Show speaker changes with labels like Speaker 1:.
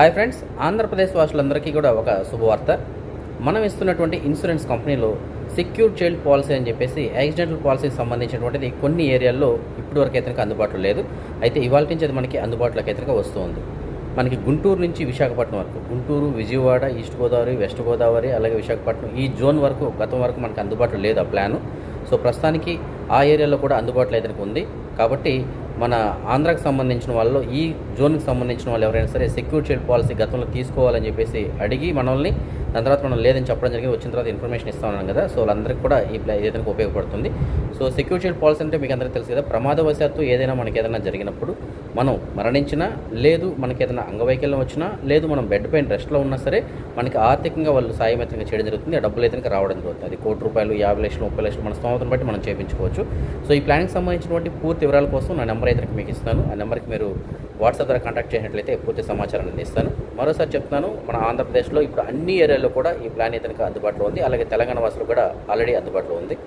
Speaker 1: Hi friends, Andhra Pradesh వాసులందరికీ కూడా ఒక శుభవార్త. మనం ఇస్తున్నటువంటి ఇన్సూరెన్స్ కంపెనీలో సెక్యూర్ చైల్డ్ పాలసీ అని చెప్పేసి యాక్సిడెంటల్ పాలసీకి సంబంధించినటువంటిది కొన్ని ఏరియాల్లో ఇప్పటివరకు అయితే అందుబాటులో లేదు. అయితే ఇవాళ నుంచి అది మనకి అందుబాటులోకి అయితే వస్తుంది. మనకి గుంటూరు నుంచి విశాఖపట్నం వరకు, గుంటూరు, విజయవాడ, ఈస్ట్ గోదావరి, వెస్ట్ గోదావరి, అలాగే విశాఖపట్నం ఈ జోన్ వరకు గతం వరకు మనకి అందుబాటులో లేదు ఆ ప్లాను. సో ప్రస్తుతానికి ఆ ఏరియాలో కూడా అందుబాటులో అయితే ఉంది. కాబట్టి మన ఆంధ్రాకి సంబంధించిన వాళ్ళు, ఈ జోన్కి సంబంధించిన వాళ్ళు ఎవరైనా సరే సెక్యూర్ చైల్డ్ పాలసీ గతంలో తీసుకోవాలని చెప్పేసి అడిగి మనల్ని, దాని తర్వాత మనం లేదని చెప్పడం జరిగింది. వచ్చిన తర్వాత ఇన్ఫర్మేషన్ ఇస్తా ఉన్నాం కదా, సో వాళ్ళందరికీ కూడా ఈ ఏదైనా ఉపయోగపడుతుంది. సో సెక్యూర్ చైల్డ్ పాలసీ అంటే మీకు అందరికీ తెలుసు కదా, ప్రమాదవశాత్తు ఏదైనా మనకి ఏదైనా జరిగినప్పుడు, మనం మరణించినా, లేదు మనకి ఏదైనా అంగవైకల్యం వచ్చినా, లేదు మనం బెడ్ పైన రెస్ట్లో ఉన్నా సరే మనకి ఆర్థికంగా వాళ్ళు సాయం అయితే చేయడం జరుగుతుంది. ఆ డబ్బులు అయితే రావడం జరుగుతుంది. అది ₹1,00,00,000, 50 లక్షలు, 30 లక్షలు మన స్తోమతను బట్టి మనం చేయించుకోవచ్చు. సో ఈ ప్లాన్కి సంబంధించినటువంటి పూర్తి వివరాల కోసం నా నెంబర్ అయితే మీకు ఇస్తాను. ఆ నెంబర్కి మీరు వాట్సాప్ ద్వారా కాంటాక్ట్ చేసినట్లయితే పూర్తి సమాచారాన్ని అందిస్తాను. మరోసారి చెప్తున్నాను, మన ఆంధ్రప్రదేశ్లో ఇప్పుడు అన్ని ఏరియాల్లో కూడా ఈ ప్లాన్ అయితే అందుబాటులో ఉంది. అలాగే తెలంగాణ వాసులు కూడా ఆల్రెడీ అందుబాటులో ఉంది.